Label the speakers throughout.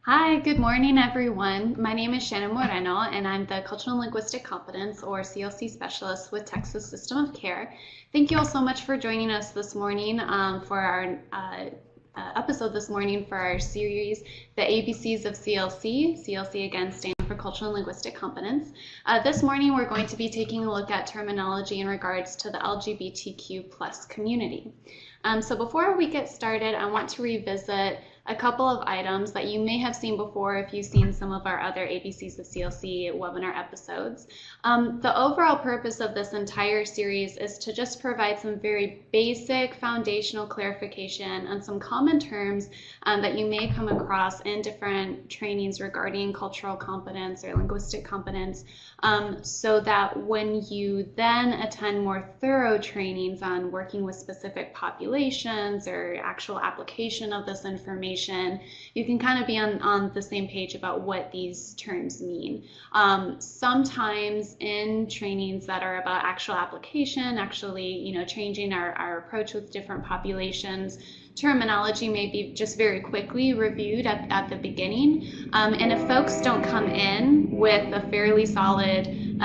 Speaker 1: Hi, good morning, everyone. My name is Shannon Moreno, and I'm the Cultural and Linguistic Competence, or CLC Specialist with Texas System of Care. Thank you all so much for joining us this morning for our episode this morning for our series, The ABCs of CLC. CLC again stands for Cultural and Linguistic Competence. This morning we're going to be taking a look at terminology in regards to the LGBTQ plus community. So before we get started, I want to revisit a couple of items that you may have seen before if you've seen some of our other ABCs of CLC webinar episodes. The overall purpose of this entire series is to just provide some very basic foundational clarification on some common terms that you may come across in different trainings regarding cultural competence or linguistic competence, so that when you then attend more thorough trainings on working with specific populations or actual application of this information, you can kind of be on the same page about what these terms mean. Sometimes in trainings that are about actual application, actually, changing our approach with different populations, terminology may be just very quickly reviewed at the beginning. And if folks don't come in with a fairly solid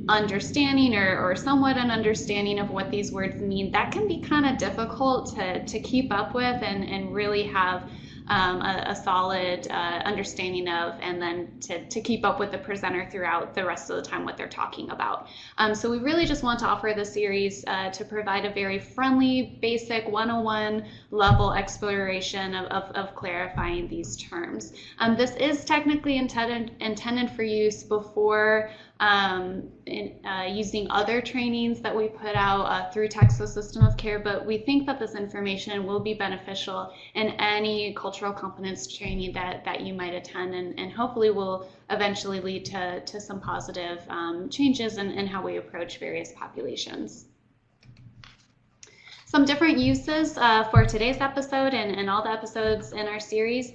Speaker 1: understanding or somewhat an understanding of what these words mean, that can be kind of difficult to keep up with and really have a solid understanding of, and then to keep up with the presenter throughout the rest of the time what they're talking about. So we really just want to offer this series to provide a very friendly, basic 101 level exploration of clarifying these terms. This is technically intended for use before using other trainings that we put out through Texas System of Care, but we think that this information will be beneficial in any cultural competence training that you might attend, and hopefully will eventually lead to some positive changes in how we approach various populations. Some different uses for today's episode and all the episodes in our series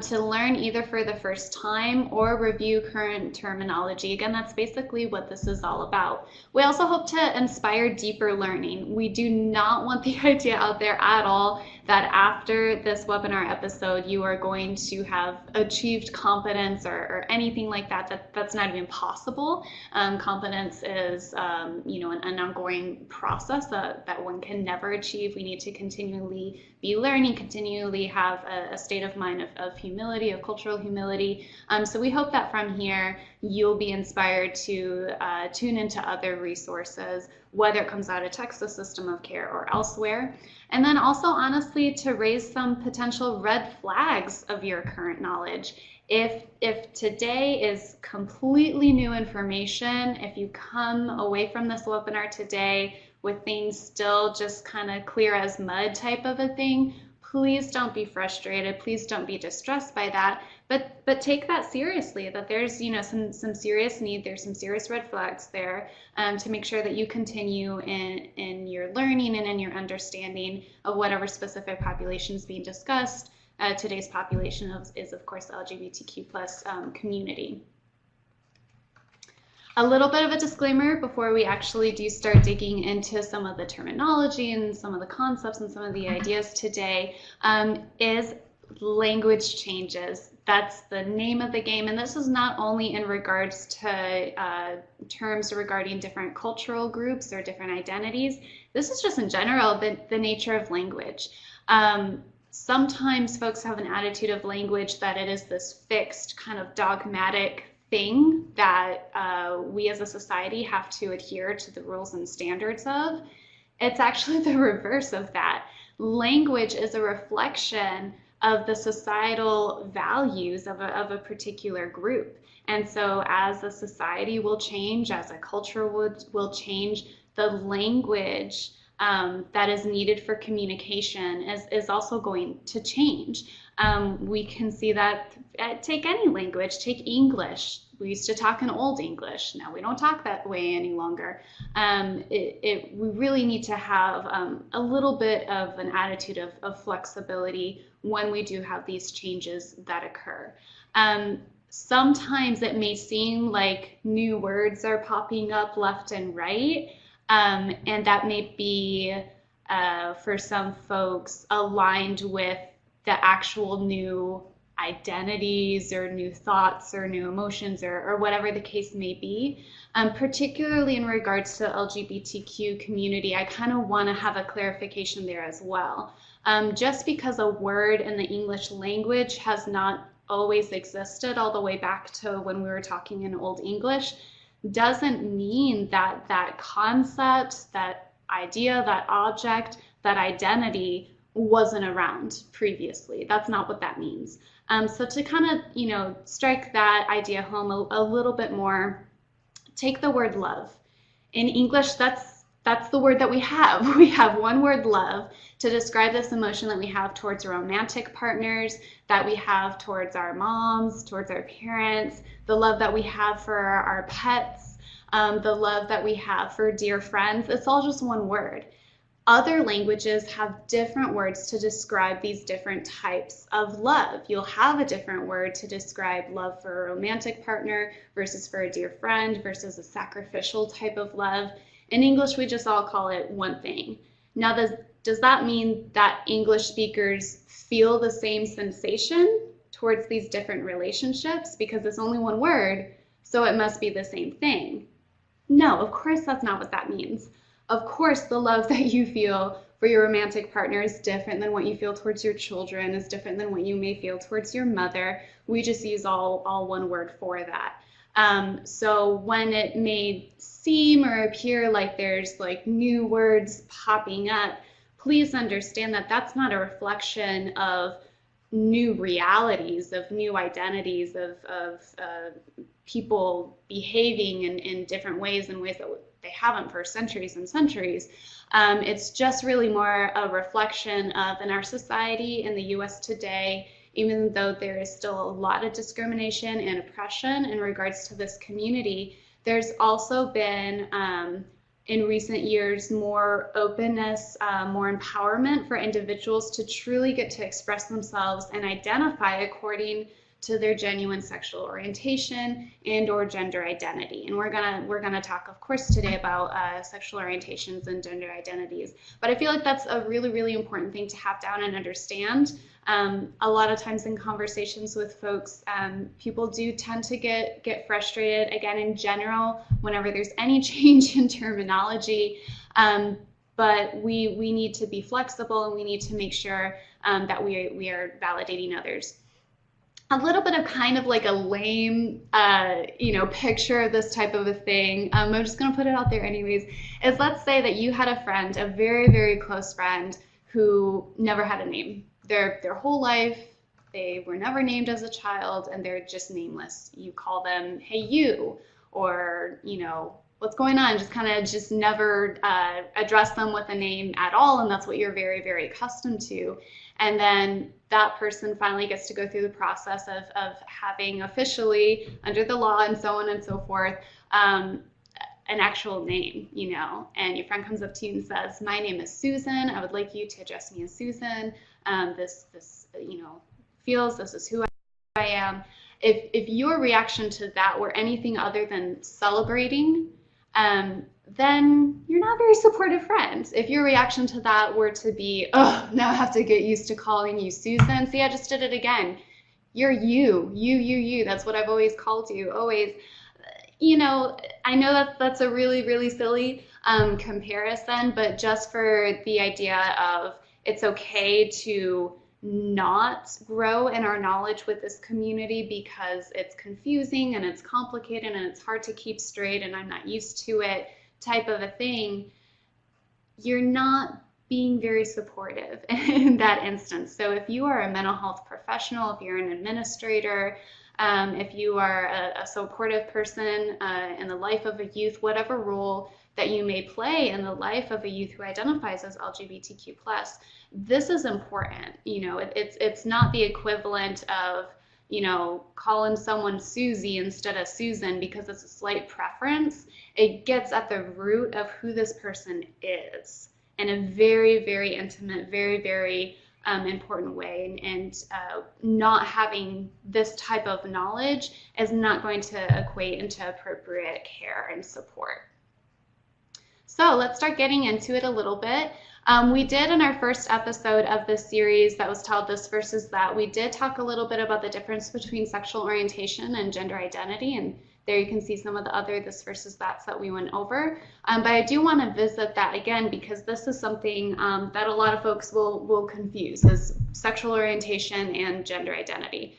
Speaker 1: to learn either for the first time or review current terminology. Again, that's basically what this is all about. We also hope to inspire deeper learning. We do not want the idea out there at all that after this webinar episode you are going to have achieved competence or anything like that. That's not even possible. Competence is an ongoing process that one can never achieve. We need to continually be learning, continually have a state of mind of humility, of cultural humility. So we hope that from here you'll be inspired to tune into other resources, whether it comes out of Texas System of Care or elsewhere. And then also, honestly, to raise some potential red flags of your current knowledge. If today is completely new information, if you come away from this webinar today with things still just kind of clear as mud type of a thing, please don't be frustrated. Please don't be distressed by that. But take that seriously, that there's some serious need, there's some serious red flags there, to make sure that you continue in your learning and in your understanding of whatever specific population is being discussed. Today's population is of course the LGBTQ plus community. A little bit of a disclaimer before we actually do start digging into some of the terminology and some of the concepts and some of the ideas today, is language changes. That's the name of the game, and this is not only in regards to terms regarding different cultural groups or different identities. This is just in general the nature of language. Sometimes folks have an attitude of language that it is this fixed kind of dogmatic thing that we as a society have to adhere to the rules and standards of. It's actually the reverse of that. Language is a reflection of the societal values of a particular group. And so as a society will change, as a culture will change, the language that is needed for communication is also going to change. We can see that, take any language, take English. We used to talk in Old English. Now we don't talk that way any longer. We really need to have a little bit of an attitude of flexibility when we do have these changes that occur. Sometimes it may seem like new words are popping up left and right, and that may be, for some folks, aligned with the actual new identities or new thoughts or new emotions or whatever the case may be. Particularly in regards to the LGBTQ community, I kind of want to have a clarification there as well. Just because a word in the English language has not always existed all the way back to when we were talking in Old English doesn't mean that that concept, that idea, that object, that identity wasn't around previously. That's not what that means. So to kind of, strike that idea home a little bit more, take the word love. In English, that's the word that we have. We have one word, love, to describe this emotion that we have towards romantic partners, that we have towards our moms, towards our parents, the love that we have for our pets, the love that we have for dear friends. It's all just one word. Other languages have different words to describe these different types of love. You'll have a different word to describe love for a romantic partner versus for a dear friend versus a sacrificial type of love. In English, we just all call it one thing. Now, does that mean that English speakers feel the same sensation towards these different relationships because it's only one word, so it must be the same thing? No, of course that's not what that means. Of course, the love that you feel for your romantic partner is different than what you feel towards your children, is different than what you may feel towards your mother. We just use all one word for that. So when it may seem or appear like there's like new words popping up, please understand that that's not a reflection of new realities, of new identities, of people behaving in different ways, in ways that they haven't for centuries and centuries. It's just really more a reflection of, in our society in the US today, even though there is still a lot of discrimination and oppression in regards to this community, there's also been, in recent years, more openness, more empowerment for individuals to truly get to express themselves and identify according to their genuine sexual orientation and or gender identity. And we're gonna talk, of course, today about sexual orientations and gender identities. But I feel like that's a really, really important thing to have down and understand. A lot of times in conversations with folks, people do tend to get frustrated, again, in general, whenever there's any change in terminology. But we need to be flexible, and we need to make sure that we are validating others. A little bit of kind of like a lame, picture of this type of a thing, I'm just going to put it out there anyways, is let's say that you had a friend, a very, very close friend, who never had a name. Their whole life, they were never named as a child, and they're just nameless. You call them, hey, you, or, what's going on? Just never address them with a name at all, and that's what you're very, very accustomed to. And then that person finally gets to go through the process of having officially, under the law and so on and so forth, an actual name, and your friend comes up to you and says, my name is Susan. I would like you to address me as Susan. This feels, this is who I am. If your reaction to that were anything other than celebrating, then you're not a very supportive friend. If your reaction to that were to be, oh, now I have to get used to calling you Susan. See, I just did it again. You're you. That's what I've always called you, always. I know that's a really, really silly comparison, but just for the idea of it's okay to not grow in our knowledge with this community because it's confusing and it's complicated and it's hard to keep straight and I'm not used to it type of a thing, you're not being very supportive in that instance. So if you are a mental health professional, if you're an administrator, if you are a supportive person in the life of a youth, whatever role that you may play in the life of a youth who identifies as LGBTQ+, this is important. It's not the equivalent of, calling someone Susie instead of Susan because it's a slight preference. It gets at the root of who this person is in a very, very intimate, very, very important way. And not having this type of knowledge is not going to equate into appropriate care and support. So let's start getting into it a little bit. We did in our first episode of this series that was titled This versus That, we did talk a little bit about the difference between sexual orientation and gender identity, and there you can see some of the other this versus that's that we went over. But I do want to visit that again because this is something that a lot of folks will confuse, is sexual orientation and gender identity.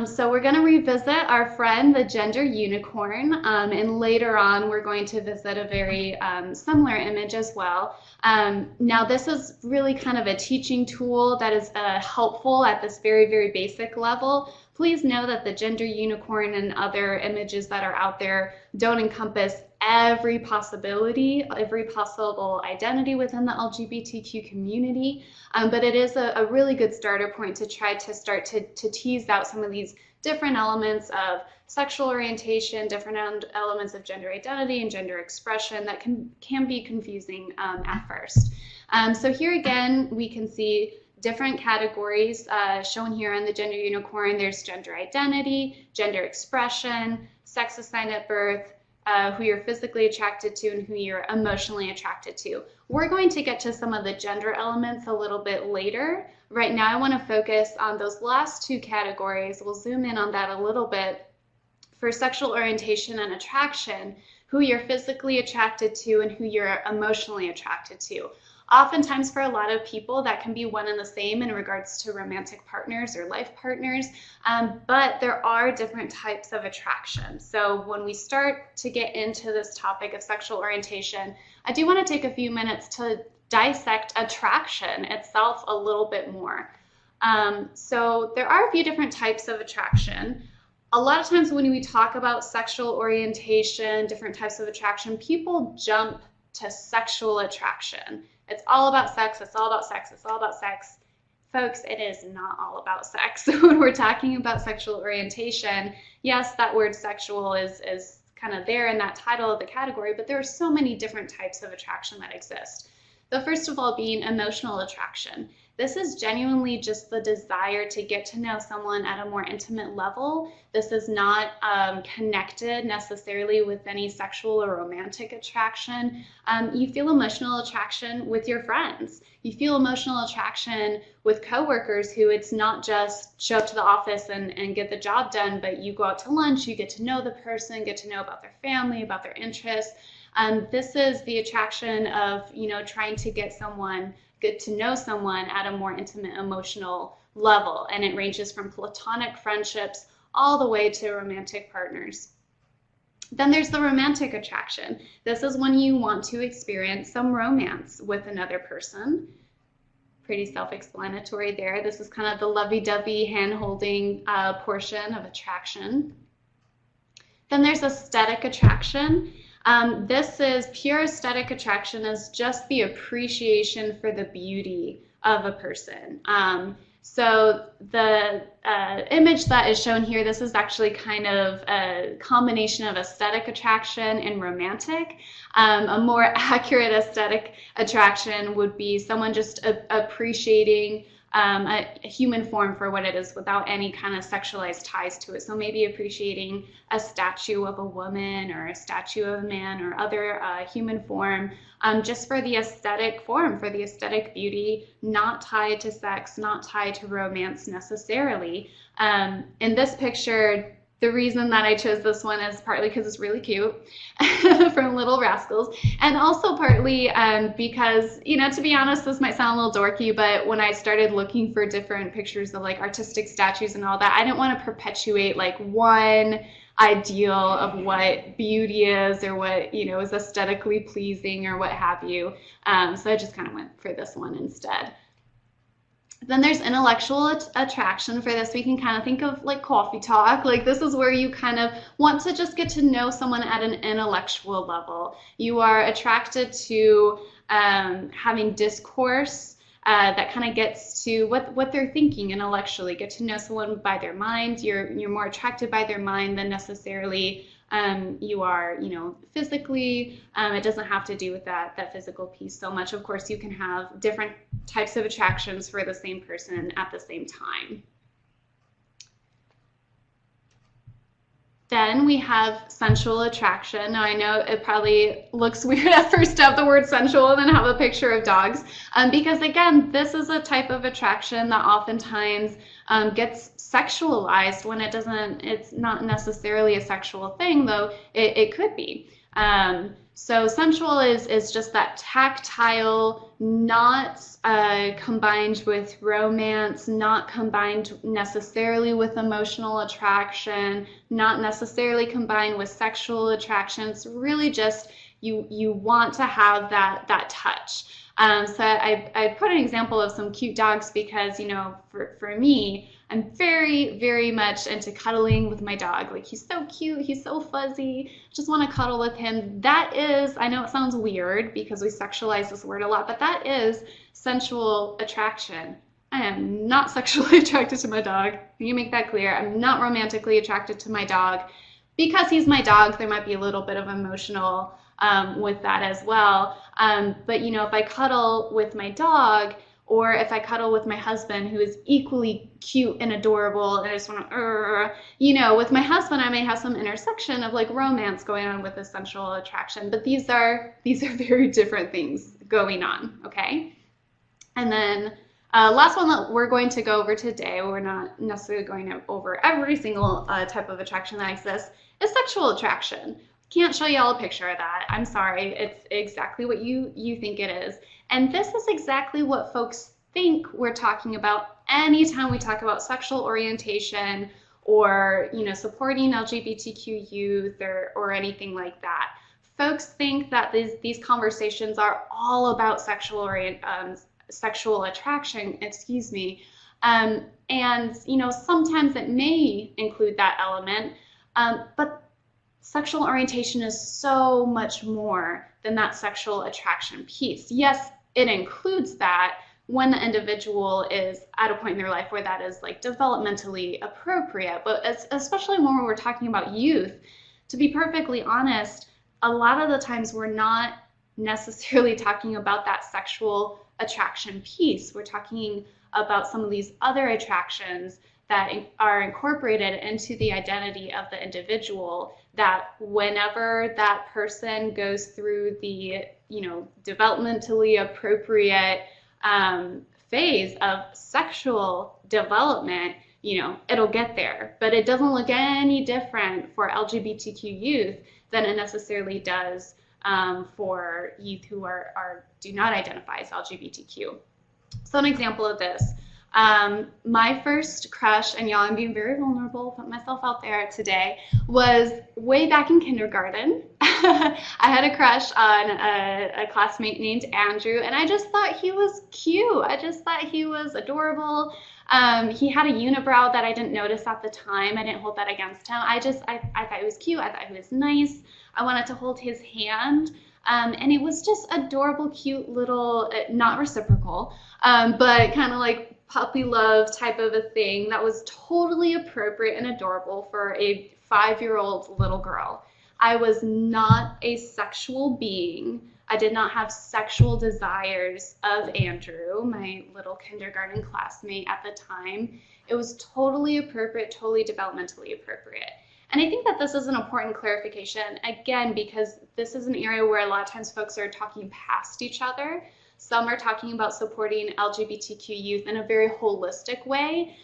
Speaker 1: So we're going to revisit our friend, the gender unicorn, and later on we're going to visit a very similar image as well. Now this is really kind of a teaching tool that is helpful at this very, very basic level. Please know that the gender unicorn and other images that are out there don't encompass every possibility, every possible identity within the LGBTQ community, but it is a really good starter point to try to start to tease out some of these different elements of sexual orientation, different elements of gender identity and gender expression that can be confusing at first. So here again, we can see different categories shown here on the gender unicorn. There's gender identity, gender expression, sex assigned at birth, who you're physically attracted to, and who you're emotionally attracted to. We're going to get to some of the gender elements a little bit later. Right now, I want to focus on those last two categories. We'll zoom in on that a little bit. For sexual orientation and attraction, who you're physically attracted to and who you're emotionally attracted to. Oftentimes for a lot of people that can be one and the same in regards to romantic partners or life partners, but there are different types of attraction. So when we start to get into this topic of sexual orientation, I do want to take a few minutes to dissect attraction itself a little bit more. So there are a few different types of attraction. A lot of times when we talk about sexual orientation, different types of attraction, people jump to sexual attraction. It's all about sex, it's all about sex, it's all about sex. Folks, it is not all about sex. When we're talking about sexual orientation, yes, that word sexual is kind of there in that title of the category, but there are so many different types of attraction that exist. The first of all being emotional attraction. This is genuinely just the desire to get to know someone at a more intimate level. This is not connected necessarily with any sexual or romantic attraction. You feel emotional attraction with your friends. You feel emotional attraction with coworkers who it's not just show up to the office and get the job done, but you go out to lunch, you get to know the person, get to know about their family, about their interests. This is the attraction of, trying to get to know someone at a more intimate emotional level. And it ranges from platonic friendships all the way to romantic partners. Then there's the romantic attraction. This is when you want to experience some romance with another person. Pretty self-explanatory there. This is kind of the lovey-dovey hand-holding portion of attraction. Then there's aesthetic attraction. This is pure aesthetic attraction, is just the appreciation for the beauty of a person. So the image that is shown here, this is actually kind of a combination of aesthetic attraction and romantic. A more accurate aesthetic attraction would be someone just appreciating a human form for what it is without any kind of sexualized ties to it. So maybe appreciating a statue of a woman or a statue of a man or other human form, just for the aesthetic form, for the aesthetic beauty, not tied to sex, not tied to romance necessarily. In this picture, the reason that I chose this one is partly because it's really cute from Little Rascals, and also partly because, to be honest, this might sound a little dorky, but when I started looking for different pictures of like artistic statues and all that, I didn't want to perpetuate like one ideal of what beauty is or what, is aesthetically pleasing or what have you. So I just kind of went for this one instead. Then there's intellectual attraction. For this, we can kind of think of like coffee talk. Like this is where you kind of want to just get to know someone at an intellectual level. You are attracted to having discourse that kind of gets to what they're thinking intellectually. Get to know someone by their mind. You're more attracted by their mind than necessarily you are, physically. It doesn't have to do with that physical piece so much. Of course, you can have different types of attractions for the same person at the same time. Then we have sensual attraction. Now I know it probably looks weird at first to have the word sensual and then have a picture of dogs, because again, this is a type of attraction that oftentimes gets sexualized when it doesn't, it's not necessarily a sexual thing, though it could be. So sensual is just that tactile, not combined with romance, not combined necessarily with emotional attraction, not necessarily combined with sexual attraction. It's really just you want to have that touch. So I put an example of some cute dogs because, you know, for me, I'm very, very much into cuddling with my dog. Like, he's so cute, he's so fuzzy, just want to cuddle with him. That is, I know it sounds weird because we sexualize this word a lot, but that is sensual attraction. I am not sexually attracted to my dog. You make that clear. I'm not romantically attracted to my dog. Because he's my dog, there might be a little bit of emotional with that as well. But, you know, if I cuddle with my dog, or if I cuddle with my husband, who is equally cute and adorable, and I just want to, you know, with my husband, I may have some intersection of like romance going on with the sensual attraction. But these are very different things going on, okay? And then last one that we're going to go over today, we're not necessarily going over every single type of attraction that exists, is sexual attraction. Can't show you all a picture of that. I'm sorry. It's exactly what you think it is. And this is exactly what folks think we're talking about anytime we talk about sexual orientation or, you know, supporting LGBTQ youth or anything like that. Folks think that these conversations are all about sexual attraction, and, you know, sometimes it may include that element, but sexual orientation is so much more than that sexual attraction piece. Yes, it includes that when the individual is at a point in their life where that is like developmentally appropriate, but especially when we're talking about youth, to be perfectly honest, a lot of the times we're not necessarily talking about that sexual attraction piece. We're talking about some of these other attractions that are incorporated into the identity of the individual, that whenever that person goes through the, you know, developmentally appropriate phase of sexual development, you know, it'll get there. But it doesn't look any different for LGBTQ youth than it necessarily does for youth who do not identify as LGBTQ. So an example of this, my first crush, and y'all, I'm being very vulnerable, put myself out there today, was way back in kindergarten. I had a crush on a classmate named Andrew, and I just thought he was cute. I just thought he was adorable. He had a unibrow that I didn't notice at the time. I didn't hold that against him. I thought he was cute. I thought he was nice. I wanted to hold his hand. And it was just adorable, cute little, not reciprocal, but kind of like puppy love type of a thing that was totally appropriate and adorable for a 5-year-old little girl. I was not a sexual being. I did not have sexual desires of Andrew, my little kindergarten classmate at the time. It was totally appropriate, totally developmentally appropriate. And I think that this is an important clarification, again, because this is an area where a lot of times folks are talking past each other. Some are talking about supporting LGBTQ youth in a very holistic way,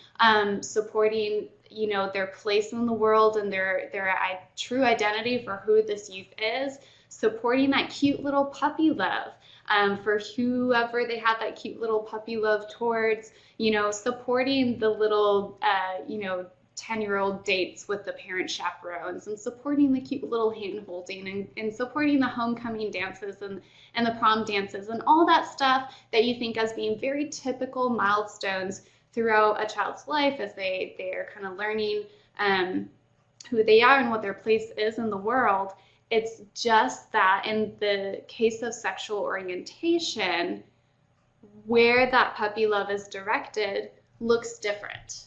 Speaker 1: supporting, you know, their place in the world and their true identity for who this youth is, supporting that cute little puppy love for whoever they have that cute little puppy love towards, you know, supporting the little, you know, 10-year-old dates with the parent chaperones, and supporting the cute little hand holding, and supporting the homecoming dances and the prom dances and all that stuff that you think as being very typical milestones throughout a child's life as they are kind of learning who they are and what their place is in the world. It's just that in the case of sexual orientation, where that puppy love is directed looks different.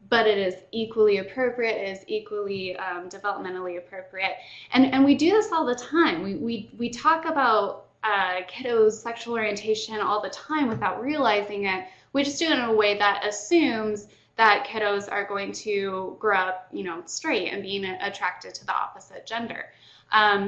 Speaker 1: But it is equally appropriate, it is equally developmentally appropriate. And we do this all the time. We talk about kiddos' sexual orientation all the time without realizing it. We just do it in a way that assumes that kiddos are going to grow up, straight and being attracted to the opposite gender.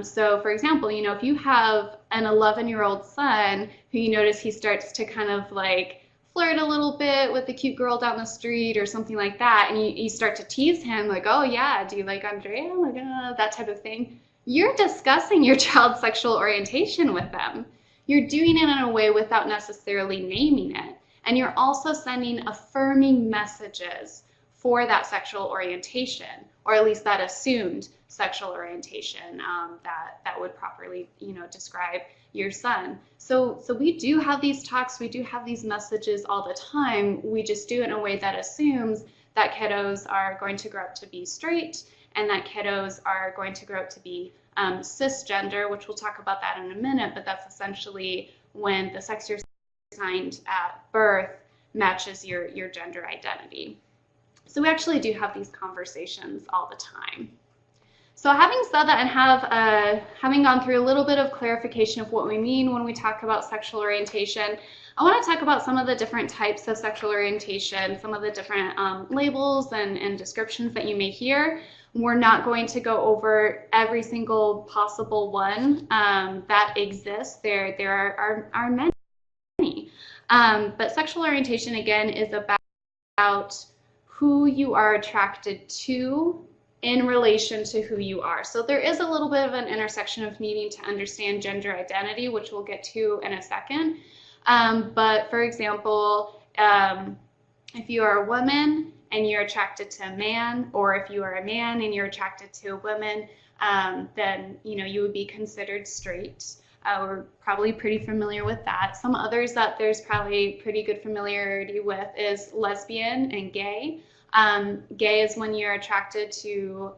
Speaker 1: So for example, if you have an 11-year-old son who you notice he starts to kind of like flirt a little bit with the cute girl down the street or something like that, and you start to tease him like, oh yeah, do you like Andrea? Like, that type of thing. You're discussing your child's sexual orientation with them. You're doing it in a way without necessarily naming it. And you're also sending affirming messages for that sexual orientation, or at least that assumed sexual orientation that would properly, describe your son. So we do have these talks, we do have these messages all the time. We just do it in a way that assumes that kiddos are going to grow up to be straight, and that kiddos are going to grow up to be cisgender, which we'll talk about that in a minute, but that's essentially when the sex you're assigned at birth matches your gender identity. So we actually do have these conversations all the time. So having said that, and having gone through a little bit of clarification of what we mean when we talk about sexual orientation, I want to talk about some of the different types of sexual orientation, some of the different labels and descriptions that you may hear. We're not going to go over every single possible one that exists. There are many. But sexual orientation, again, is about who you are attracted to in relation to who you are. So there is a little bit of an intersection of needing to understand gender identity, which we'll get to in a second. But for example, if you are a woman and you're attracted to a man, or if you are a man and you're attracted to a woman, then you would be considered straight. We're probably pretty familiar with that. Some others that there's probably pretty good familiarity with is lesbian and gay. Gay is when you're attracted to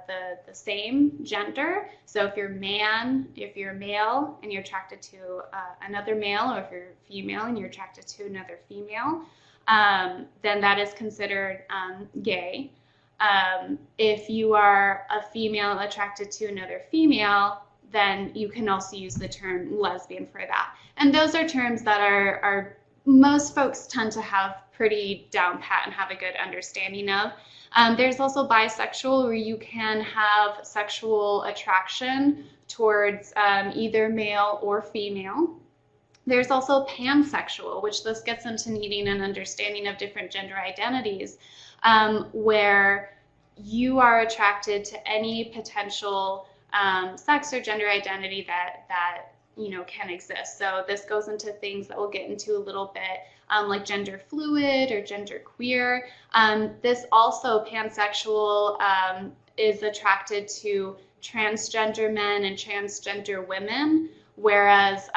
Speaker 1: the same gender. So if you're male and you're attracted to another male, or if you're female and you're attracted to another female, then that is considered gay. If you are a female attracted to another female, then you can also use the term lesbian for that. And those are terms that are most folks tend to have pretty down pat and have a good understanding of. There's also bisexual, where you can have sexual attraction towards either male or female. There's also pansexual, which this gets into needing an understanding of different gender identities, where you are attracted to any potential sex or gender identity that can exist. So this goes into things that we'll get into a little bit, like gender fluid or gender queer. This also, pansexual, is attracted to transgender men and transgender women, whereas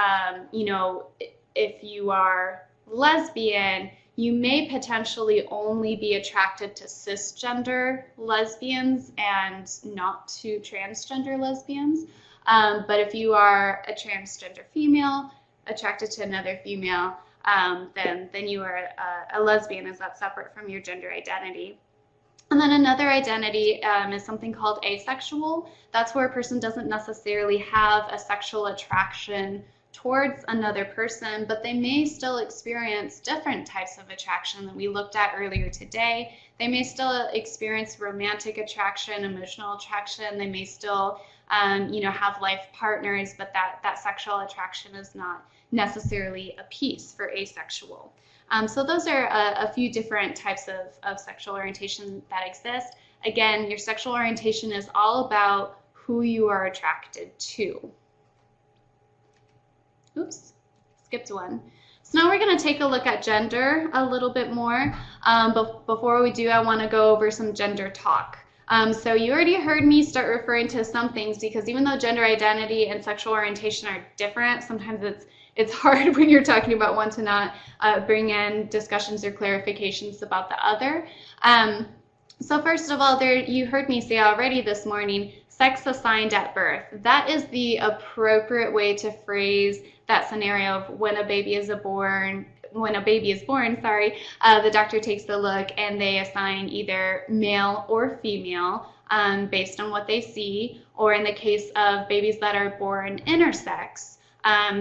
Speaker 1: if you are lesbian, you may potentially only be attracted to cisgender lesbians and not to transgender lesbians. But if you are a transgender female attracted to another female, then you are a lesbian, as that's separate from your gender identity. And then another identity is something called asexual. That's where a person doesn't necessarily have a sexual attraction towards another person, but they may still experience different types of attraction that we looked at earlier today. They may still experience romantic attraction, emotional attraction. They may still have life partners, but that sexual attraction is not necessarily a piece for asexual. So those are a few different types of sexual orientation that exist. Again, your sexual orientation is all about who you are attracted to. Oops, skipped one. So now we're going to take a look at gender a little bit more. But before we do, I want to go over some gender talk. So you already heard me start referring to some things, because even though gender identity and sexual orientation are different, sometimes it's hard when you're talking about one to not bring in discussions or clarifications about the other. So first of all, you heard me say already this morning, sex assigned at birth. That is the appropriate way to phrase that scenario of when a baby is born, the doctor takes a look and they assign either male or female based on what they see, or in the case of babies that are born intersex,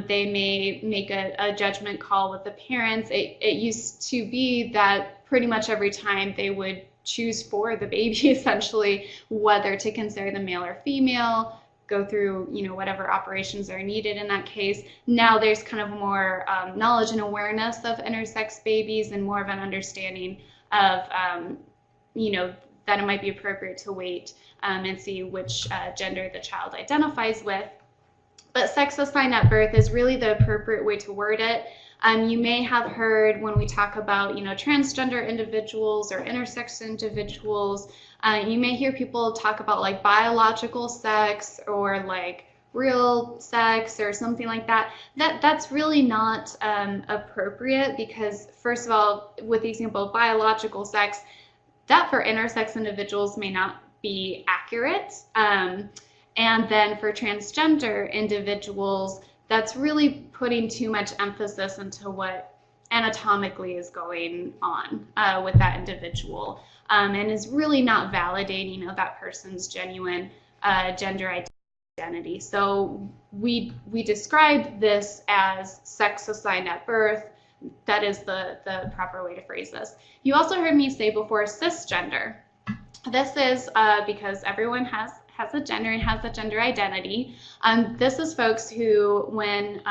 Speaker 1: they may make a judgment call with the parents. It used to be that pretty much every time they would choose for the baby, essentially, whether to consider the male or female, go through, whatever operations are needed in that case. Now there's kind of more knowledge and awareness of intersex babies and more of an understanding of, that it might be appropriate to wait and see which gender the child identifies with. But sex assigned at birth is really the appropriate way to word it. You may have heard when we talk about, transgender individuals or intersex individuals, you may hear people talk about like biological sex or like real sex or something like that. That's really not appropriate, because first of all, with the example of biological sex, that for intersex individuals may not be accurate. And then for transgender individuals, that's really putting too much emphasis into what anatomically is going on with that individual, and is really not validating of that person's genuine gender identity. So we describe this as sex assigned at birth. That is the proper way to phrase this. You also heard me say before cisgender. This is because everyone has a gender and has a gender identity. This is folks who, when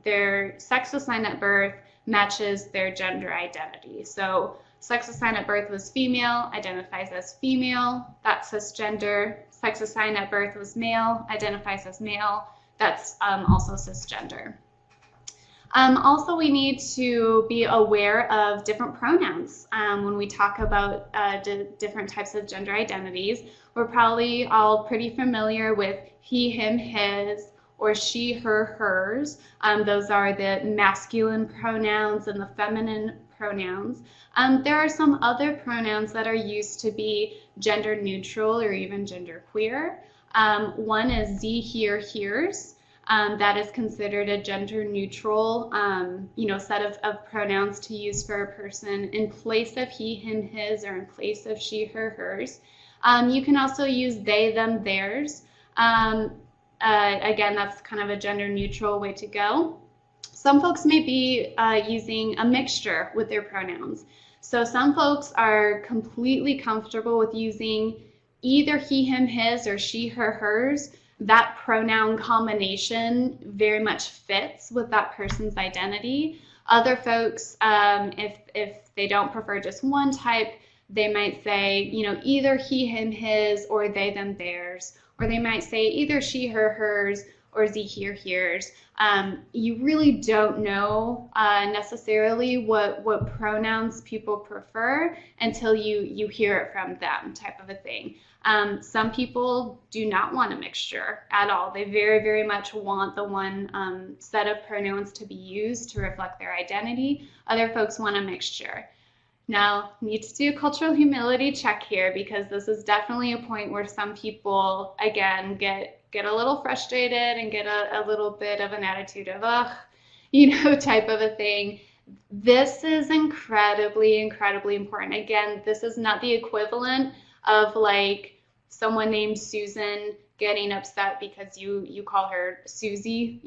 Speaker 1: their sex assigned at birth matches their gender identity. So sex assigned at birth was female, identifies as female, that's cisgender. Sex assigned at birth was male, identifies as male, that's also cisgender. Also, we need to be aware of different pronouns. When we talk about different types of gender identities, we're probably all pretty familiar with he, him, his, or she, her, hers. Those are the masculine pronouns and the feminine pronouns. There are some other pronouns that are used to be gender neutral or even gender queer. One is ze, here, hers. That is considered a gender neutral, set of pronouns to use for a person in place of he, him, his, or in place of she, her, hers. You can also use they, them, theirs. Again, that's kind of a gender neutral way to go. Some folks may be using a mixture with their pronouns. So some folks are completely comfortable with using either he, him, his, or she, her, hers. That pronoun combination very much fits with that person's identity. Other folks, if they don't prefer just one type, they might say, either he, him, his, or they, them, theirs. Or they might say either she, her, hers, or ze, here, hers. You really don't know necessarily what pronouns people prefer until you hear it from them, type of a thing. Some people do not want a mixture at all. They very, very much want the one set of pronouns to be used to reflect their identity. Other folks want a mixture. Now, need to do a cultural humility check here, because this is definitely a point where some people, again, get a little frustrated and get a little bit of an attitude of, type of a thing. This is incredibly, incredibly important. Again, this is not the equivalent of like someone named Susan getting upset because you call her Susie,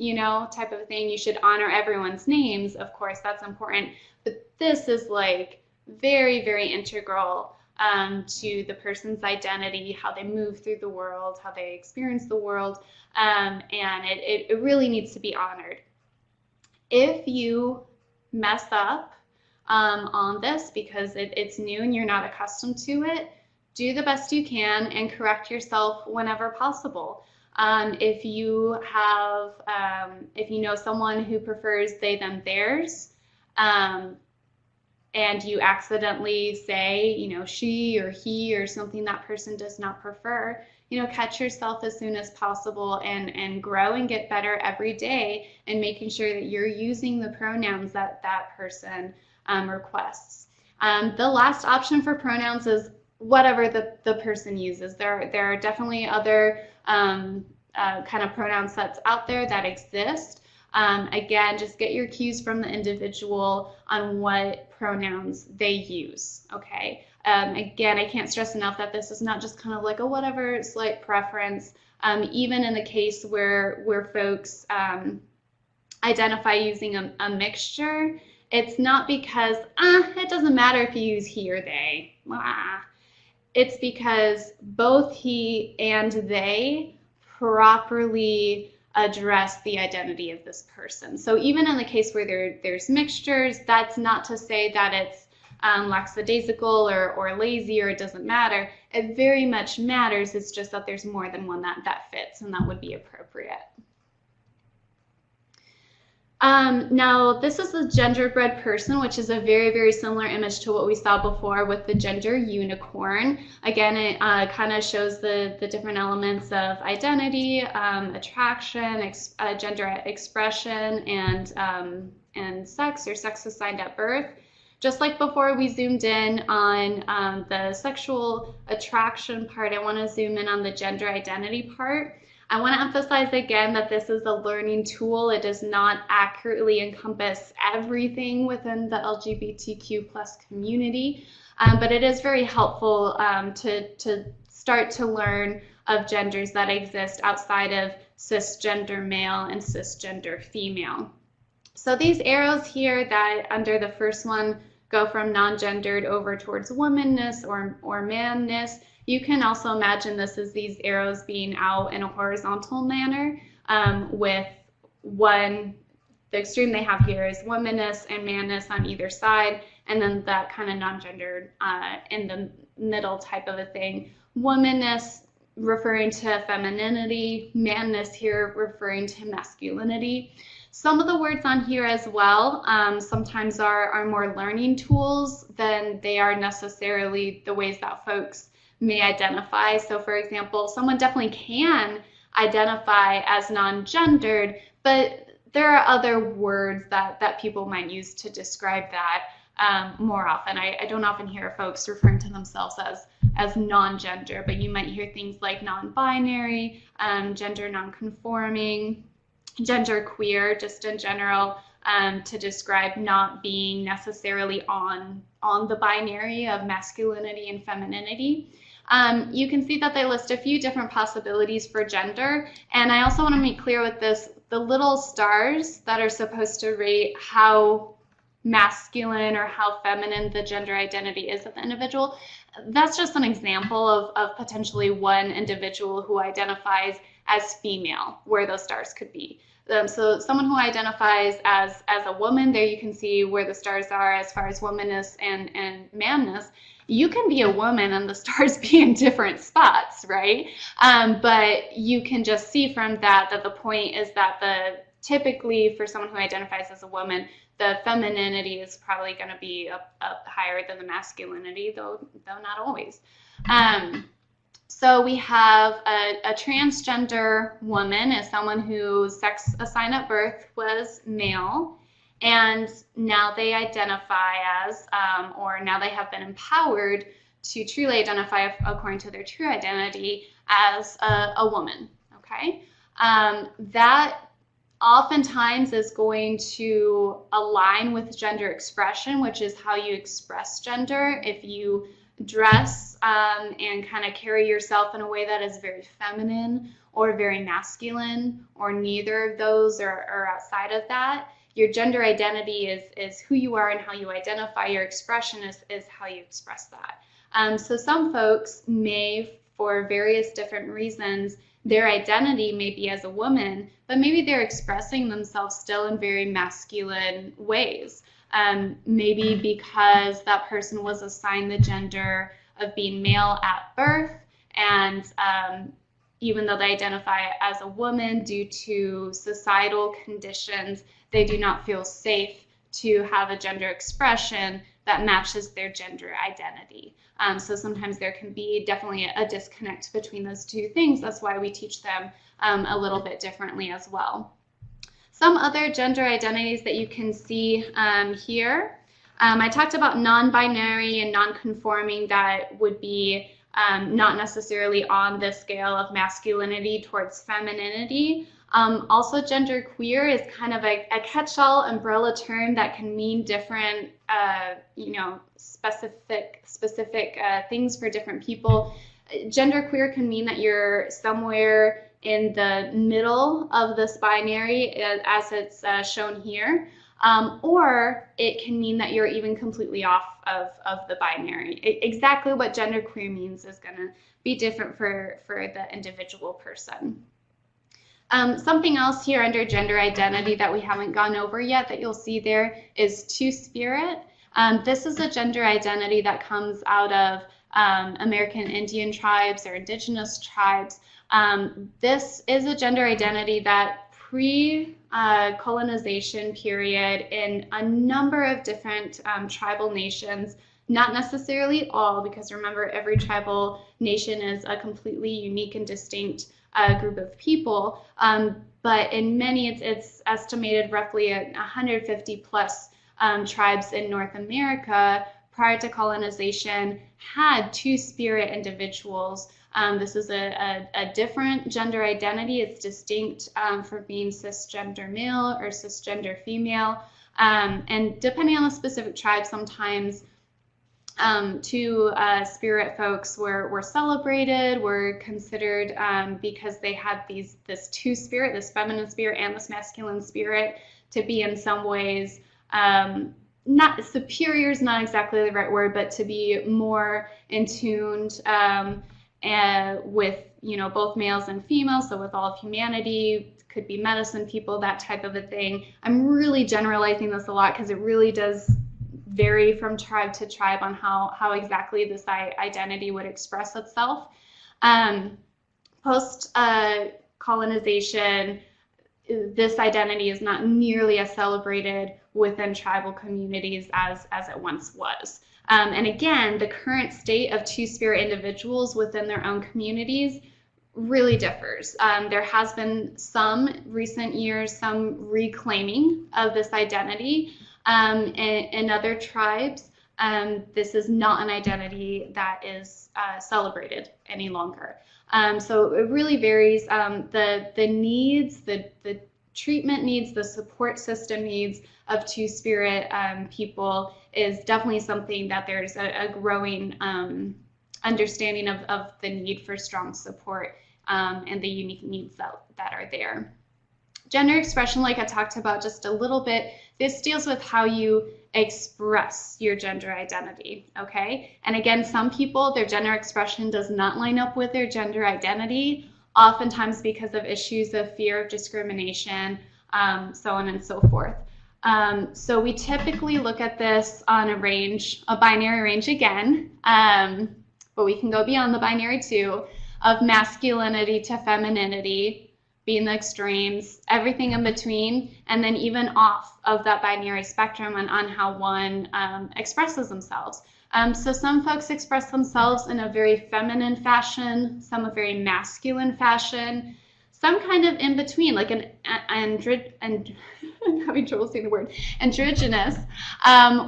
Speaker 1: type of thing. You should honor everyone's names. Of course, that's important. But this is like very, very integral to the person's identity, how they move through the world, how they experience the world, and it really needs to be honored. If you mess up on this because it's new and you're not accustomed to it, do the best you can and correct yourself whenever possible. If you have, if you know someone who prefers they, them, theirs, and you accidentally say, she or he or something that person does not prefer, catch yourself as soon as possible and grow and get better every day, and making sure that you're using the pronouns that person requests. The last option for pronouns is whatever the person uses. There are definitely other kind of pronoun sets out there that exist. Again, just get your cues from the individual on what pronouns they use, okay? Again, I can't stress enough that this is not just kind of like a whatever slight preference. Even in the case where folks identify using a mixture, it's not because, it doesn't matter if you use he or they. It's because both he and they properly address the identity of this person. So even in the case where there's mixtures, that's not to say that it's lackadaisical or lazy or it doesn't matter. It very much matters. It's just that there's more than one that fits, and that would be appropriate. Now, this is the genderbread person, which is a very, very similar image to what we saw before with the gender unicorn. Again, it kind of shows the different elements of identity, attraction, gender expression, and sex or sex assigned at birth. Just like before we zoomed in on the sexual attraction part, I want to zoom in on the gender identity part. I want to emphasize again that this is a learning tool. It does not accurately encompass everything within the LGBTQ plus community, but it is very helpful to start to learn of genders that exist outside of cisgender male and cisgender female. So these arrows here that under the first one go from non-gendered over towards womanness or manness. You can also imagine this as these arrows being out in a horizontal manner with the extreme they have here is womanness and manness on either side, and then that kind of non-gendered in the middle type of a thing. Womanness referring to femininity, manness here referring to masculinity. Some of the words on here as well sometimes are more learning tools than they are necessarily the ways that folks may identify. So for example, someone definitely can identify as non-gendered, but there are other words that people might use to describe that more often. I don't often hear folks referring to themselves as non-gender, but you might hear things like non-binary, gender non-conforming, gender queer, just in general, to describe not being necessarily on the binary of masculinity and femininity. You can see that they list a few different possibilities for gender, and I also want to make clear with this, the little stars that are supposed to rate how masculine or how feminine the gender identity is of the individual, that's just an example of potentially one individual who identifies as female, where those stars could be. So someone who identifies as a woman, there you can see where the stars are as far as womanness and manness. You can be a woman and the stars be in different spots, right? But you can just see from that the point is that typically for someone who identifies as a woman, the femininity is probably going to be up higher than the masculinity, though not always. So we have a transgender woman as someone whose sex assigned at birth was male, and now they identify as, or now they have been empowered to truly identify according to their true identity as a woman, okay? That oftentimes is going to align with gender expression, which is how you express gender. If you dress and kind of carry yourself in a way that is very feminine or very masculine, or neither of those are outside of that, your gender identity is who you are and how you identify. Your expression is how you express that. So some folks may, for various different reasons, their identity may be as a woman, but maybe they're expressing themselves still in very masculine ways. Maybe because that person was assigned the gender of being male at birth, and even though they identify as a woman, due to societal conditions, they do not feel safe to have a gender expression that matches their gender identity. So sometimes there can be definitely a disconnect between those two things. That's why we teach them a little bit differently as well. Some other gender identities that you can see here. I talked about non-binary and non-conforming that would be not necessarily on the scale of masculinity towards femininity. Also, gender queer is kind of a catch-all umbrella term that can mean different, specific things for different people. Gender queer can mean that you're somewhere in the middle of this binary as it's shown here. or it can mean that you're even completely off of the binary. Exactly what genderqueer means is going to be different for the individual person. Something else here under gender identity that we haven't gone over yet that you'll see there is two-spirit. This is a gender identity that comes out of American Indian tribes or indigenous tribes. This is a gender identity that pre-colonization period in a number of different tribal nations, not necessarily all, because remember, every tribal nation is a completely unique and distinct group of people, but in many, it's estimated roughly 150 plus tribes in North America prior to colonization had two-spirit individuals. This is a different gender identity. It's distinct from being cisgender male or cisgender female, and depending on the specific tribe, sometimes two-spirit folks were celebrated, were considered because they had this two-spirit, this feminine spirit and this masculine spirit, to be in some ways not superior is not exactly the right word, but to be more in tuned with both males and females, so with all of humanity. Could be medicine people, that type of a thing. I'm really generalizing this a lot because it really does vary from tribe to tribe on how exactly this identity would express itself. Post colonization, this identity is not nearly as celebrated within tribal communities as it once was. And again, the current state of two-spirit individuals within their own communities really differs. There has been some recent years, some reclaiming of this identity. In other tribes, this is not an identity that is celebrated any longer. So it really varies. The needs, the treatment needs, the support system needs of two-spirit people is definitely something that there's a growing understanding of the need for strong support and the unique needs that are there. Gender expression, like I talked about just a little bit, this deals with how you express your gender identity, okay? And again, some people, their gender expression does not line up with their gender identity, oftentimes because of issues of fear of discrimination, so on and so forth. So we typically look at this on a range, a binary range again, but we can go beyond the binary too, of masculinity to femininity, being the extremes, everything in between, and then even off of that binary spectrum on how one expresses themselves. So some folks express themselves in a very feminine fashion, some a very masculine fashion, some kind of in between, like an I'm having trouble saying the word, androgynous,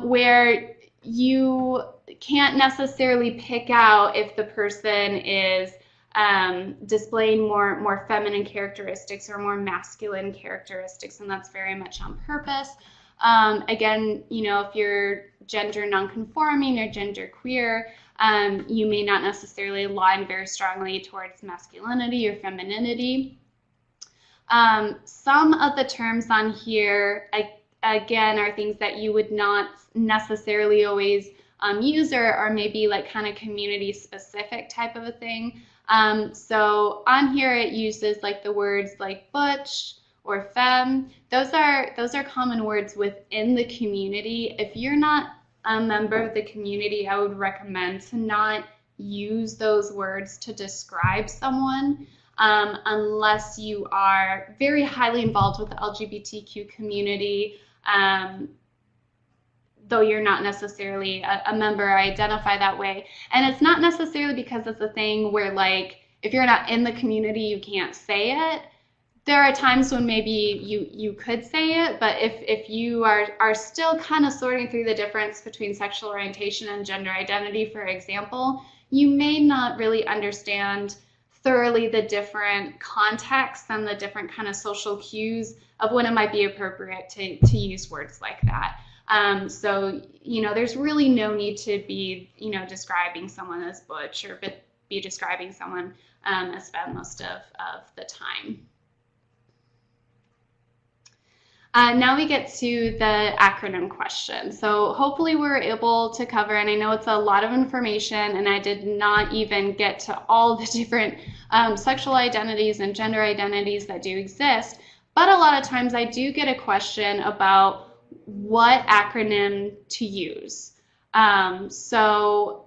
Speaker 1: where you can't necessarily pick out if the person is displaying more feminine characteristics or more masculine characteristics, and that's very much on purpose. Again, if you're gender nonconforming or gender queer, you may not necessarily align very strongly towards masculinity or femininity. Some of the terms on here, again, are things that you would not necessarily always use or maybe like kind of community specific type of a thing. So on here it uses like the words like butch or femme. Those are common words within the community. If you're not a member of the community, I would recommend to not use those words to describe someone unless you are very highly involved with the LGBTQ community, though you're not necessarily a member or identify that way. And it's not necessarily because it's a thing where, like, if you're not in the community, you can't say it. There are times when maybe you could say it, but if you are still kind of sorting through the difference between sexual orientation and gender identity, for example, you may not really understand thoroughly the different contexts and the different kind of social cues of when it might be appropriate to use words like that. So, there's really no need to be, describing someone as butch or be describing someone as femme most of the time. Now we get to the acronym question. So hopefully we're able to cover, and I know it's a lot of information, and I did not even get to all the different sexual identities and gender identities that do exist, but a lot of times I do get a question about what acronym to use. So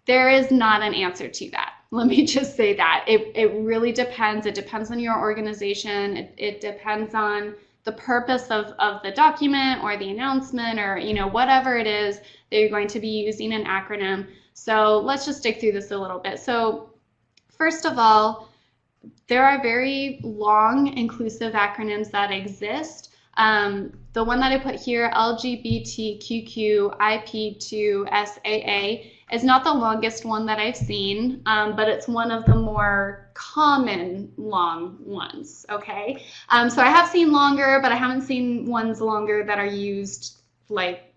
Speaker 1: there is not an answer to that. Let me just say that. It really depends. It depends on your organization. It depends on the purpose of the document or the announcement, or whatever it is that you're going to be using an acronym. So let's just dig through this a little bit. So first of all, there are very long inclusive acronyms that exist. The one that I put here, LGBTQ IP2 SAA, is not the longest one that I've seen, but it's one of the more common long ones, okay? So I have seen longer, but I haven't seen ones longer that are used like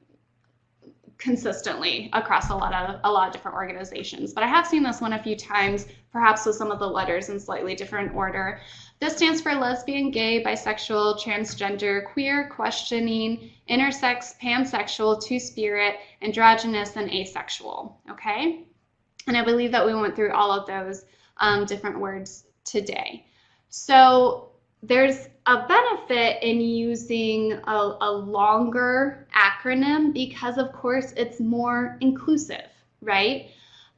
Speaker 1: consistently across a lot of different organizations. But I have seen this one a few times, perhaps with some of the letters in slightly different order. This stands for lesbian, gay, bisexual, transgender, queer, questioning, intersex, pansexual, two-spirit, androgynous, and asexual, okay? And I believe that we went through all of those different words today. So there's a benefit in using a longer acronym because, of course, it's more inclusive, right?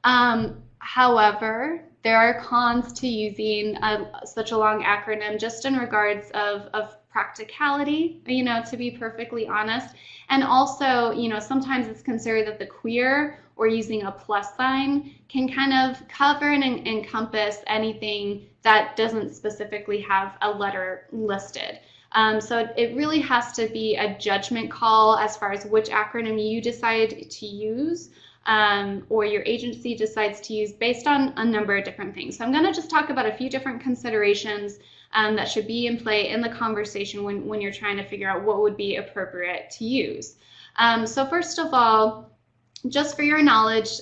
Speaker 1: However, there are cons to using such a long acronym, just in regards of practicality, to be perfectly honest. And also, sometimes it's considered that the queer, or using a plus sign, can kind of cover and encompass anything that doesn't specifically have a letter listed. So it really has to be a judgment call as far as which acronym you decide to use, or your agency decides to use, based on a number of different things. So I'm going to just talk about a few different considerations that should be in play in the conversation when you're trying to figure out what would be appropriate to use. So first of all, just for your knowledge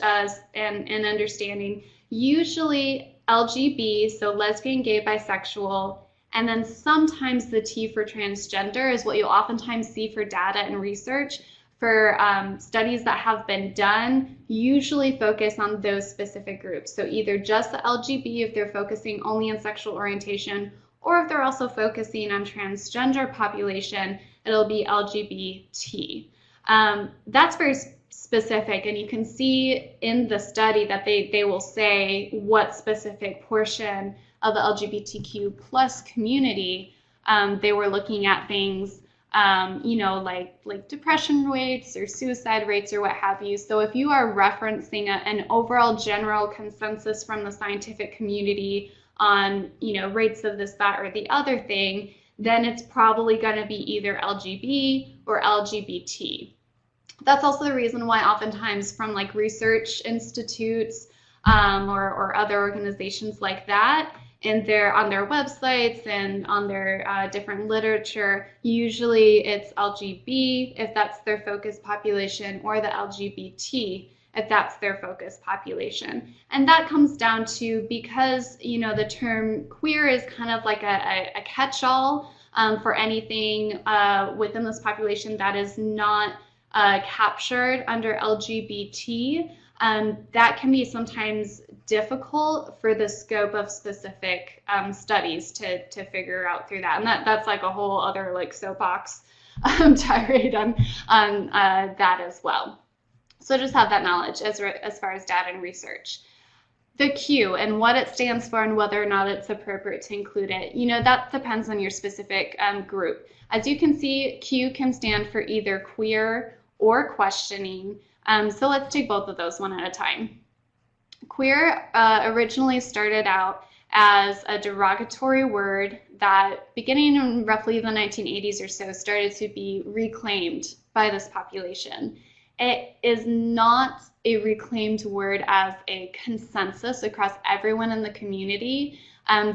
Speaker 1: and understanding, usually LGB, so lesbian, gay, bisexual, and then sometimes the T for transgender is what you'll oftentimes see for data and research. For studies that have been done, usually focus on those specific groups. So either just the LGB if they're focusing only on sexual orientation, or if they're also focusing on transgender population, it'll be LGBT. That's very specific, and you can see in the study that they will say what specific portion of the LGBTQ plus community they were looking at things, like depression rates or suicide rates or what have you. So if you are referencing an overall general consensus from the scientific community on, rates of this, that, or the other thing, then it's probably going to be either LGB or LGBT. That's also the reason why oftentimes from like research institutes or other organizations like that, and on their websites and on their different literature, usually it's LGB if that's their focus population, or the LGBT if that's their focus population. And that comes down to, because the term queer is kind of like a catch-all for anything within this population that is not captured under LGBT. That can be sometimes difficult for the scope of specific studies to figure out through that, and that's like a whole other like soapbox tirade on that as well. So just have that knowledge as far as data and research. The Q and what it stands for and whether or not it's appropriate to include it, that depends on your specific group. As you can see, Q can stand for either queer or questioning. So let's take both of those one at a time. Queer originally started out as a derogatory word that, beginning in roughly the 1980s or so, started to be reclaimed by this population. It is not a reclaimed word as a consensus across everyone in the community.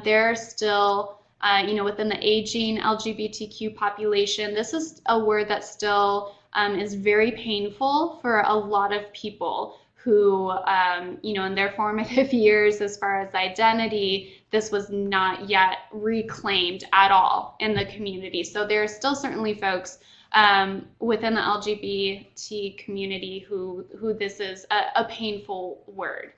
Speaker 1: There are still, within the aging LGBTQ population, this is a word that still is very painful for a lot of people who, in their formative years, as far as identity, this was not yet reclaimed at all in the community. So there are still certainly folks within the LGBT community who this is a painful word.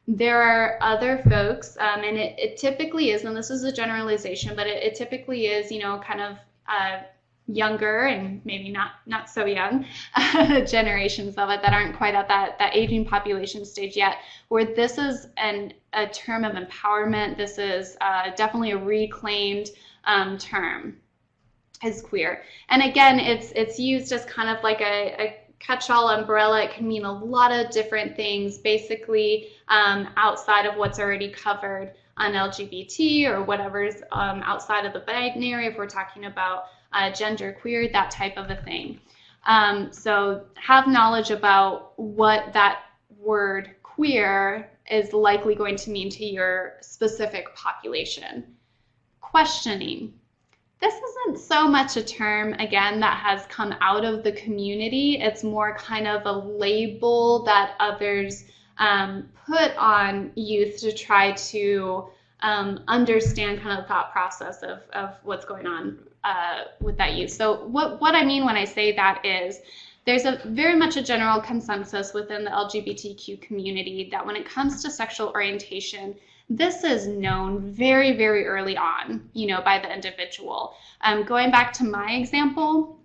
Speaker 1: There are other folks, and it typically is, and this is a generalization, but it typically is, kind of younger and maybe not so young generations of it that aren't quite at that aging population stage yet, where this is a term of empowerment. This is definitely a reclaimed term as queer. And again, it's used as kind of like a catch-all umbrella. It can mean a lot of different things, basically outside of what's already covered on LGBT or whatever's outside of the binary, if we're talking about gender queer, that type of a thing. So have knowledge about what that word queer is likely going to mean to your specific population. Questioning. This isn't so much a term, again, that has come out of the community. It's more kind of a label that others put on youth to try to understand kind of the thought process of what's going on with that youth. So what I mean when I say that is there's very much a general consensus within the LGBTQ community that when it comes to sexual orientation, this is known very, very early on, by the individual. Going back to my example,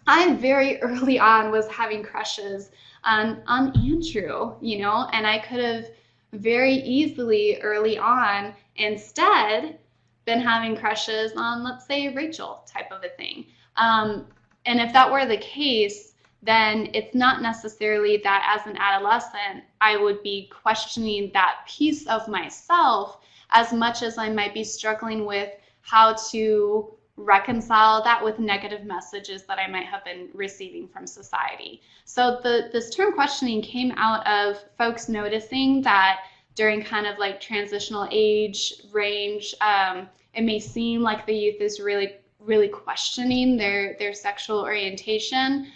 Speaker 1: I very early on was having crushes on Andrew, and I could have very easily early on instead been having crushes on, let's say, Rachel type of a thing. And if that were the case, then it's not necessarily that as an adolescent, I would be questioning that piece of myself as much as I might be struggling with how to reconcile that with negative messages that I might have been receiving from society. So this term questioning came out of folks noticing that during kind of like transitional age range, it may seem like the youth is really, really questioning their sexual orientation.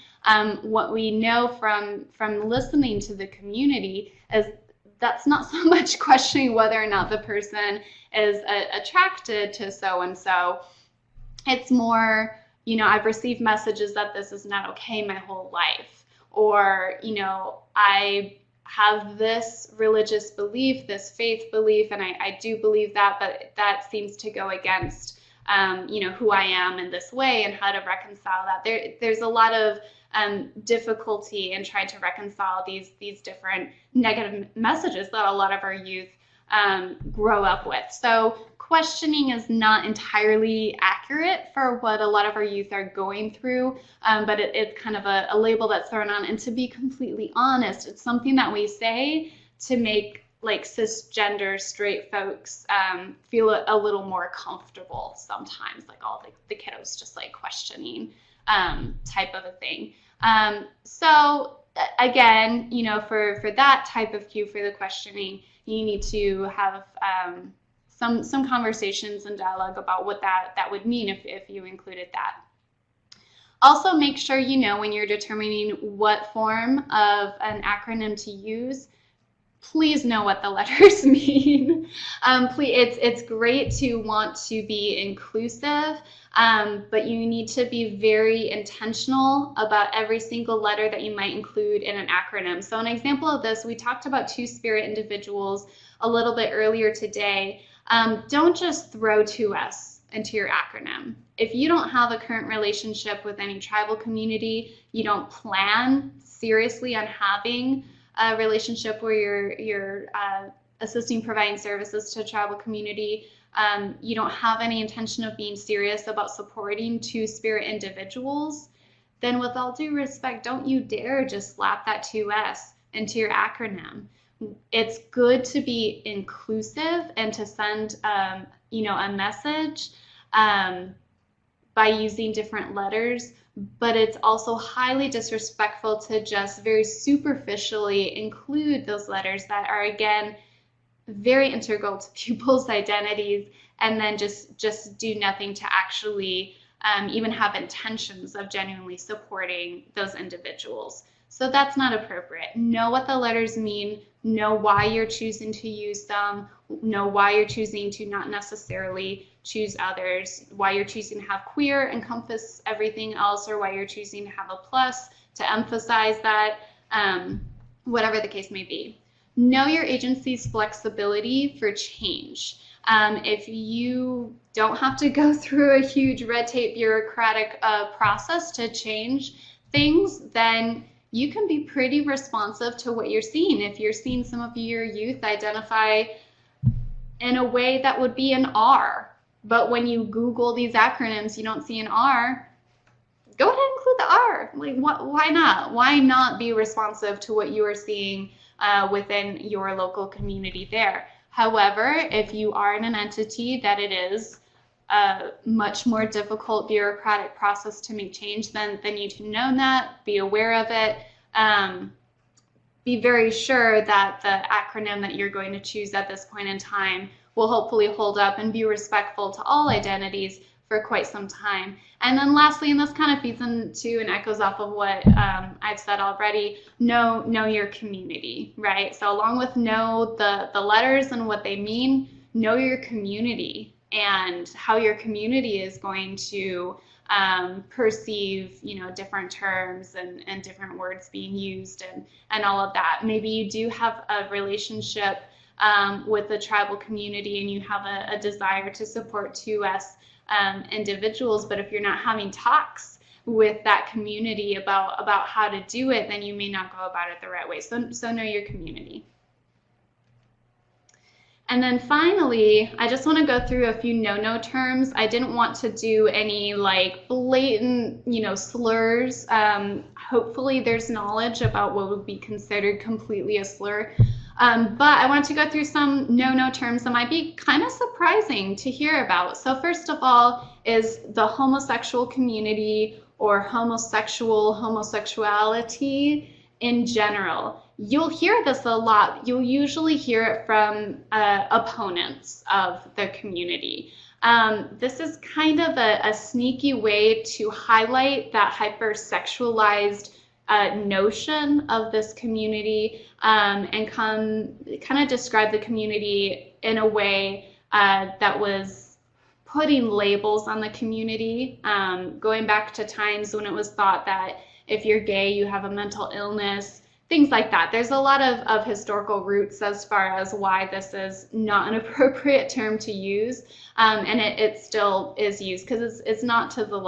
Speaker 1: What we know from listening to the community is that's not so much questioning whether or not the person is attracted to so-and-so. It's more, I've received messages that this is not okay my whole life, or, I have this religious belief, this faith belief, and I do believe that, but that seems to go against, who I am in this way, and how to reconcile that. There's a lot of difficulty in trying to reconcile these different negative messages that a lot of our youth grow up with. So questioning is not entirely accurate for what a lot of our youth are going through, but it's kind of a label that's thrown on. And to be completely honest, it's something that we say to make like cisgender straight folks feel a little more comfortable sometimes, like all the kiddos just like questioning type of a thing. So again, for that type of cue for the questioning, you need to have some conversations and dialogue about what that would mean if you included that. Also, make sure when you're determining what form of an acronym to use, please know what the letters mean. It's great to want to be inclusive, but you need to be very intentional about every single letter that you might include in an acronym. So an example of this, we talked about two-spirit individuals a little bit earlier today. Don't just throw 2S into your acronym. If you don't have a current relationship with any tribal community, you don't plan seriously on having a relationship where you're assisting providing services to a tribal community, you don't have any intention of being serious about supporting two-spirit individuals, then with all due respect, don't you dare just slap that 2S into your acronym. It's good to be inclusive and to send a message by using different letters, but it's also highly disrespectful to just very superficially include those letters that are, again, very integral to people's identities, and then just do nothing to actually even have intentions of genuinely supporting those individuals. So that's not appropriate. Know what the letters mean, know why you're choosing to use them, know why you're choosing to not necessarily choose others, why you're choosing to have queer encompass everything else, or why you're choosing to have a plus to emphasize that, whatever the case may be. Know your agency's flexibility for change. If you don't have to go through a huge red tape bureaucratic process to change things, then you can be pretty responsive to what you're seeing. If you're seeing some of your youth identify in a way that would be an R, but when you Google these acronyms, you don't see an R, go ahead and include the R. Like, why not? Why not be responsive to what you are seeing within your local community there? However, if you are in an entity that it is a much more difficult bureaucratic process to make change, then you need to know that, be aware of it, be very sure that the acronym that you're going to choose at this point in time will hopefully hold up and be respectful to all identities for quite some time. And then lastly, and this kind of feeds into and echoes off of what I've said already, know your community, right? So along with know the letters and what they mean, know your community and how your community is going to perceive, different terms and different words being used and all of that. Maybe you do have a relationship with the tribal community and you have a desire to support 2S individuals, but if you're not having talks with that community about how to do it, then you may not go about it the right way. So know your community. And then finally, I just want to go through a few no-no terms. I didn't want to do any blatant, slurs. Hopefully there's knowledge about what would be considered completely a slur. But I want to go through some no-no terms that might be kind of surprising to hear about. So first of all is the homosexual community or homosexuality in general. You'll hear this a lot. You'll usually hear it from opponents of the community. This is kind of a sneaky way to highlight that hypersexualized notion of this community and kind of describe the community in a way that was putting labels on the community, going back to times when it was thought that if you're gay, you have a mental illness, things like that. There's a lot of historical roots as far as why this is not an appropriate term to use, and it still is used because it's not to the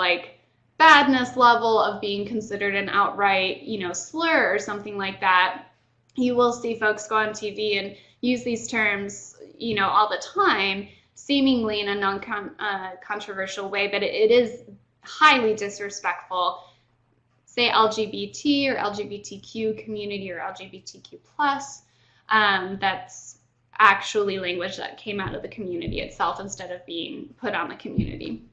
Speaker 1: badness level of being considered an outright, slur or something like that. You will see folks go on TV and use these terms, all the time, seemingly in a non-controversial way, but it is highly disrespectful. Say LGBT or LGBTQ community or LGBTQ plus, that's actually language that came out of the community itself instead of being put on the community.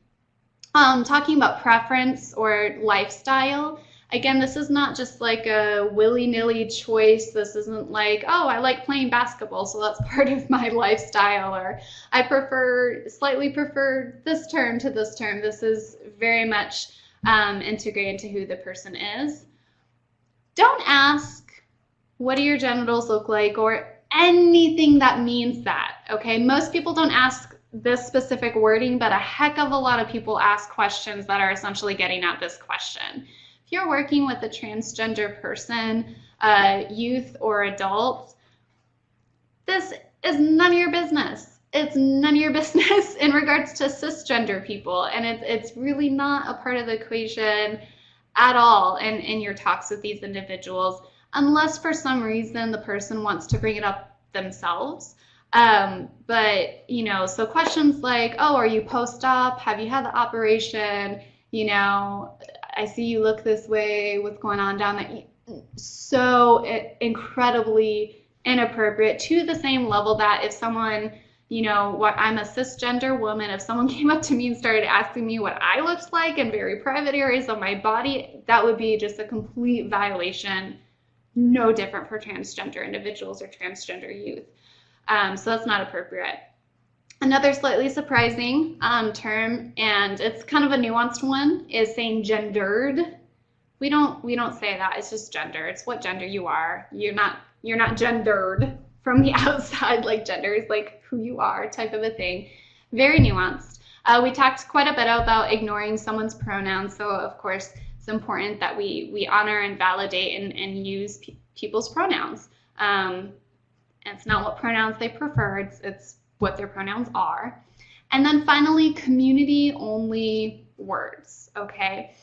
Speaker 1: Talking about preference or lifestyle, again, this is not just a willy-nilly choice. This isn't I like playing basketball, so that's part of my lifestyle, or I slightly prefer this term to this term. This is very much integrate into who the person is. Don't ask, what do your genitals look like, or anything that means that, okay? Most people don't ask this specific wording, but a heck of a lot of people ask questions that are essentially getting at this question. If you're working with a transgender person, youth or adult, this is none of your business. It's none of your business in regards to cisgender people, and it's really not a part of the equation at all in your talks with these individuals, unless for some reason the person wants to bring it up themselves. But so questions like, oh, are you post-op? Have you had the operation? I see you look this way. What's going on down there? So incredibly inappropriate, to the same level that if someone, I'm a cisgender woman, if someone came up to me and started asking me what I looked like in very private areas of my body, that would be just a complete violation, no different for transgender individuals or transgender youth. So that's not appropriate. Another slightly surprising term, and it's kind of a nuanced one, is saying gendered we don't say that. It's just gender. It's what gender you are. You're not gendered from the outside. Like gender is like who you are type of a thing. Very nuanced. We talked quite a bit about ignoring someone's pronouns. So of course it's important that we honor and validate and use people's pronouns. And it's not what pronouns they prefer. It's what their pronouns are. And then finally, community only words. Okay.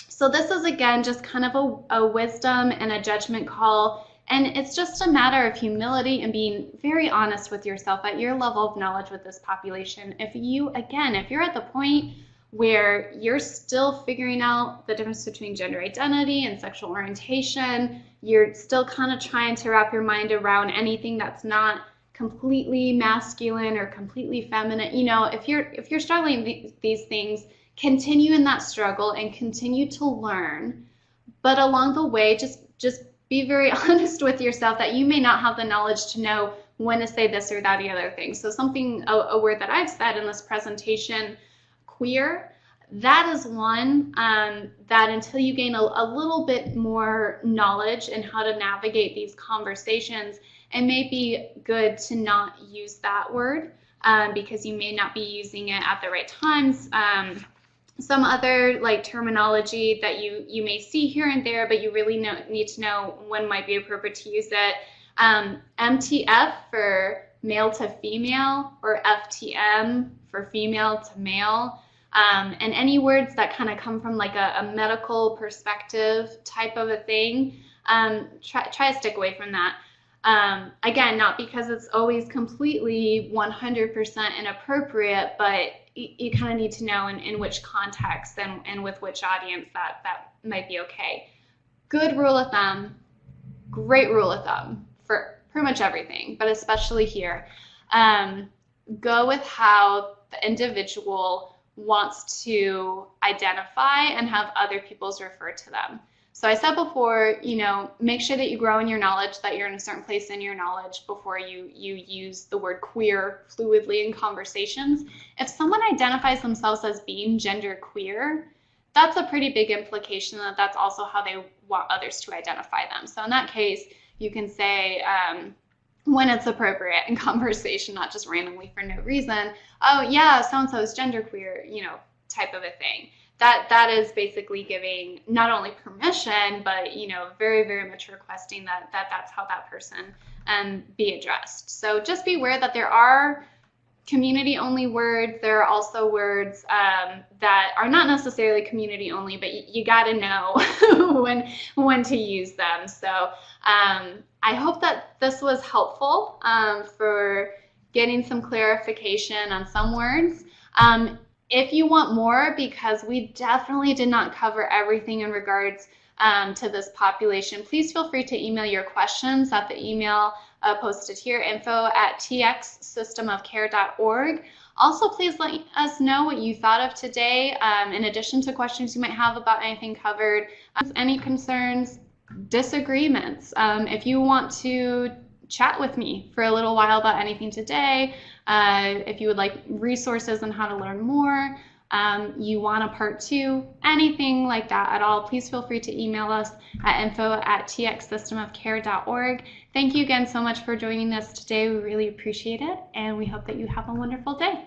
Speaker 1: So this is, again, just kind of a wisdom and a judgment call. And it's just a matter of humility and being very honest with yourself at your level of knowledge with this population. If you're at the point where you're still figuring out the difference between gender identity and sexual orientation, you're still kind of trying to wrap your mind around anything that's not completely masculine or completely feminine. If you're struggling with these things, continue in that struggle and continue to learn. But along the way, just be very honest with yourself that you may not have the knowledge to know when to say this or that or the other thing. So a word that I've said in this presentation, queer, that is one that until you gain a little bit more knowledge in how to navigate these conversations, it may be good to not use that word because you may not be using it at the right times. Some other like terminology that you may see here and there, but you really need to know when might be appropriate to use it. MTF for male to female, or FTM for female to male. And any words that kind of come from like a medical perspective type of a thing, try to stick away from that. Again, not because it's always completely 100% inappropriate, but you kind of need to know in which context and with which audience that might be okay. Good rule of thumb, great rule of thumb for pretty much everything, but especially here. Go with how the individual wants to identify and have other people's refer to them. So I said before, make sure that you grow in your knowledge, that you're in a certain place in your knowledge before you use the word queer fluidly in conversations. If someone identifies themselves as being gender queer, that's a pretty big implication that that's also how they want others to identify them. So in that case, you can say when it's appropriate in conversation, not just randomly for no reason, oh yeah, so-and-so is gender queer, type of a thing. That is basically giving not only permission, but very, very much requesting that's how that person be addressed. So just be aware that there are community only words. There are also words that are not necessarily community only, but you got to know when to use them. So I hope that this was helpful for getting some clarification on some words. If you want more, because we definitely did not cover everything in regards to this population, please feel free to email your questions at the email posted here, info@txsystemofcare.org. Also, please let us know what you thought of today, in addition to questions you might have about anything covered, any concerns, disagreements. If you want to chat with me for a little while about anything today, if you would like resources on how to learn more, you want a part 2, anything like that at all, please feel free to email us at info@txsystemofcare.org. Thank you again so much for joining us today. We really appreciate it, and we hope that you have a wonderful day.